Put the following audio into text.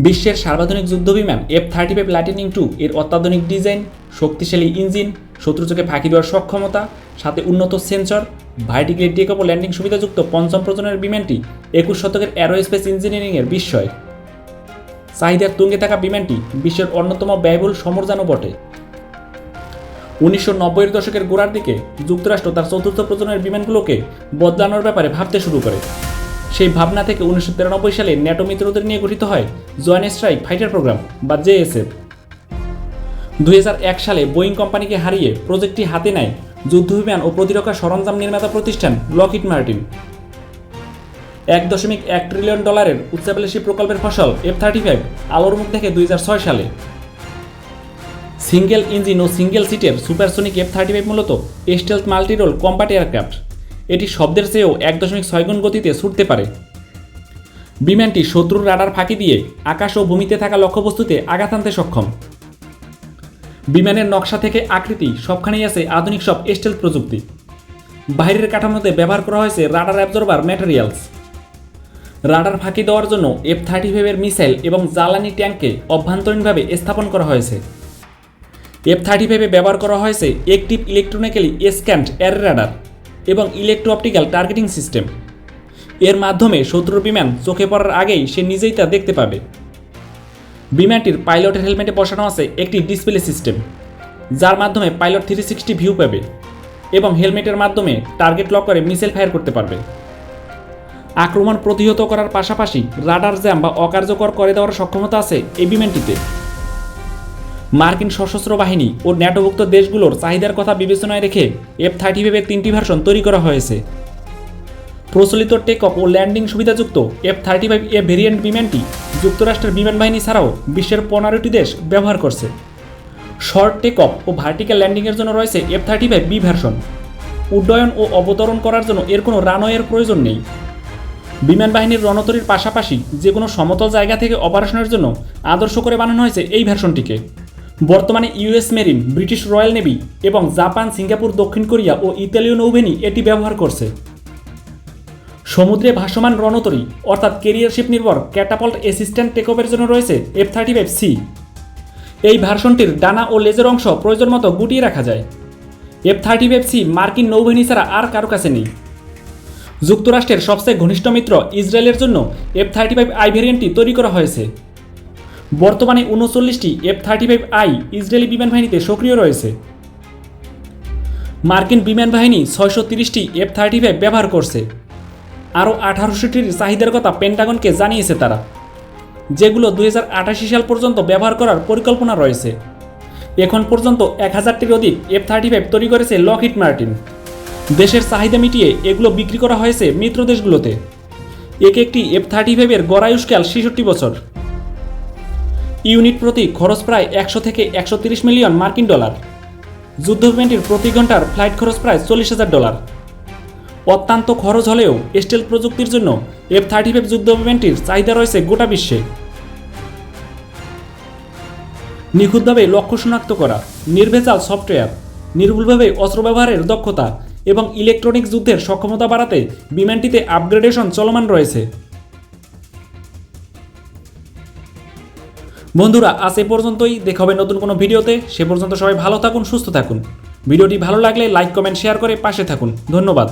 বিশ্বের সর্বাধুনিক যুদ্ধবিমান F-35 lightning II এর অত্যাধুনিক ডিজাইন, শক্তিশালী ইঞ্জিন, শত্রুচোখে ফাঁকি দেওয়ার সক্ষমতা, সাথে উন্নত সেন্সর, ভার্টিক্যালি টেক অফ ও ল্যান্ডিং সুবিধাযুক্ত পঞ্চম প্রজন্মের বিমানটি 21 শতকের অ্যারোস্পেস ইঞ্জিনিয়ারিংয়ের বিস্ময়। চাহিদার তুঙ্গে থাকা বিমানটি বিশ্বের অন্যতম ব্যয়বহুল সমরযানও বটে। 1990-এর দশকের গোড়ার দিকে যুক্তরাষ্ট্র তার চতুর্থ প্রজন্মের বিমানগুলোকে বদলানোর ব্যাপারে ভাবতে শুরু করে। সেই ভাবনা থেকে 1993 সালে ন্যাটো মিত্রদের নিয়ে গঠিত হয় জয়েন্ট স্ট্রাইক ফাইটার প্রোগ্রাম বা জেএসএফ। 2001 সালে বোয়িং কোম্পানিকে হারিয়ে প্রজেক্টটি হাতে নেয় যুদ্ধবিমান ও প্রতিরক্ষা সরঞ্জাম নির্মাতা প্রতিষ্ঠান লকহিড মার্টিন। $1.1 ট্রিলিয়ন উচ্চাভিলাষী প্রকল্পের ফসল F-35 আলোর মুখ দেখে 2006 সালে। সিঙ্গেল ইঞ্জিন ও সিঙ্গেল সিটের সুপারসোনিক F-35 মূলত স্টেলথ মাল্টিরোল কম্ব্যাট এয়ারক্রাফট। এটি শব্দের চেয়েও 1.6 গুণ গতিতে ছুটতে পারে। বিমানটি শত্রুর রাডার ফাঁকি দিয়ে আকাশ ও ভূমিতে থাকা লক্ষ্যবস্তুতে আঘাত আনতে সক্ষম। বিমানের নকশা থেকে আকৃতি সবখানেই আছে আধুনিক সব স্টেলথ প্রযুক্তি। বাইরের কাঠামোতে ব্যবহার করা হয়েছে রাডার অ্যাবজর্বার ম্যাটেরিয়ালস। রাডার ফাঁকি দেওয়ার জন্য F-35 মিসাইল এবং জ্বালানি ট্যাঙ্ককে অভ্যন্তরীণভাবে স্থাপন করা হয়েছে। F-35 ব্যবহার করা হয়েছে active electronically scanned air radar এবং ইলেকট্রো অপটিক্যাল টার্গেটিং সিস্টেম। এর মাধ্যমে শত্রুর বিমান চোখে পড়ার আগেই সে নিজেই তা দেখতে পাবে। বিমানটির পাইলটের হেলমেটে বসানো আছে একটি ডিসপ্লে সিস্টেম, যার মাধ্যমে পাইলট 360 ভিউ পাবে এবং হেলমেটের মাধ্যমে টার্গেট লক করে মিসাইল ফায়ার করতে পারবে। আক্রমণ প্রতিহত করার পাশাপাশি রাডার জ্যাম বা অকার্যকর করে দেওয়ার সক্ষমতা আছে এই বিমানটিতে। মার্কিন সশস্ত্র বাহিনী ও ন্যাটোভুক্ত দেশগুলোর চাহিদার কথা বিবেচনায় রেখে F-35 3টি ভার্সন তৈরি করা হয়েছে। প্রচলিত টেক অফ ও ল্যান্ডিং সুবিধাযুক্ত F-35A ভেরিয়েন্ট বিমানটি যুক্তরাষ্ট্রের বিমান বাহিনী ছাড়াও বিশ্বের 15টি দেশ ব্যবহার করছে। শর্ট টেক অফ ও ভার্টিক্যাল ল্যান্ডিংয়ের জন্য রয়েছে F-35B ভার্সন। উড্ডয়ন ও অবতরণ করার জন্য এর কোনো রানওয়ের প্রয়োজন নেই। বিমান বাহিনীর রণতরীর পাশাপাশি যে কোনো সমতল জায়গা থেকে অপারেশনের জন্য আদর্শ করে বানানো হয়েছে এই ভার্সনটিকে। বর্তমানে US marine, British royal navy এবং জাপান, সিঙ্গাপুর, দক্ষিণ কোরিয়া ও ইতালীয় নৌবাহিনী এটি ব্যবহার করছে। সমুদ্রে ভাসমান রণতরী অর্থাৎ ক্যারিয়ারশিপ নির্ভর ক্যাটাপল্ট অ্যাসিস্ট্যান্ট টেকঅফের জন্য রয়েছে F-35C। এই ভার্সনটির ডানা ও লেজের অংশ প্রয়োজন মতো গুটিয়ে রাখা যায়। F-35C মার্কিন নৌবাহিনী ছাড়া আর কারো কাছে নেই। যুক্তরাষ্ট্রের সবচেয়ে ঘনিষ্ঠ মিত্র ইসরায়েলের জন্য F-35I ভেরিয়েন্টটি তৈরি করা হয়েছে। বর্তমানে 39টি F-35I ইসরায়েলি বিমান বাহিনীতে সক্রিয় রয়েছে। মার্কিন বিমান বাহিনী 630টি F-35 ব্যবহার করছে। আরও 1800টির চাহিদার কথা পেন্টাগনকে জানিয়েছে তারা, যেগুলো 2088 সাল পর্যন্ত ব্যবহার করার পরিকল্পনা রয়েছে। এখন পর্যন্ত 1000টির অধিক F-35 তৈরি করেছে লকহিড মার্টিন। দেশের চাহিদা মিটিয়ে এগুলো বিক্রি করা হয়েছে মিত্র দেশগুলোতে। একটি F-35 গড় আয়ুষ্কাল 66 বছর। ইউনিট প্রতি খরচ প্রায় 100 থেকে 130 মিলিয়ন মার্কিন ডলার। যুদ্ধবিমানটির প্রতি ঘন্টার ফ্লাইট খরচ প্রায় $40,000। অত্যন্ত খরচ হলেও স্টেলথ প্রযুক্তির জন্য F-35 যুদ্ধবিমানটির চাহিদা রয়েছে গোটা বিশ্বে। নিখুঁতভাবে লক্ষ্য শনাক্ত করা, নির্ভেজাল সফটওয়্যার, নির্ভুলভাবে অস্ত্র ব্যবহারের দক্ষতা এবং ইলেকট্রনিক যুদ্ধের সক্ষমতা বাড়াতে বিমানটিতে আপগ্রেডেশন চলমান রয়েছে। বন্ধুরা, আজ এ পর্যন্তই। দেখা হবে নতুন কোনো ভিডিওতে। সে পর্যন্ত সবাই ভালো থাকুন, সুস্থ থাকুন। ভিডিওটি ভালো লাগলে লাইক, কমেন্ট, শেয়ার করে পাশে থাকুন। ধন্যবাদ।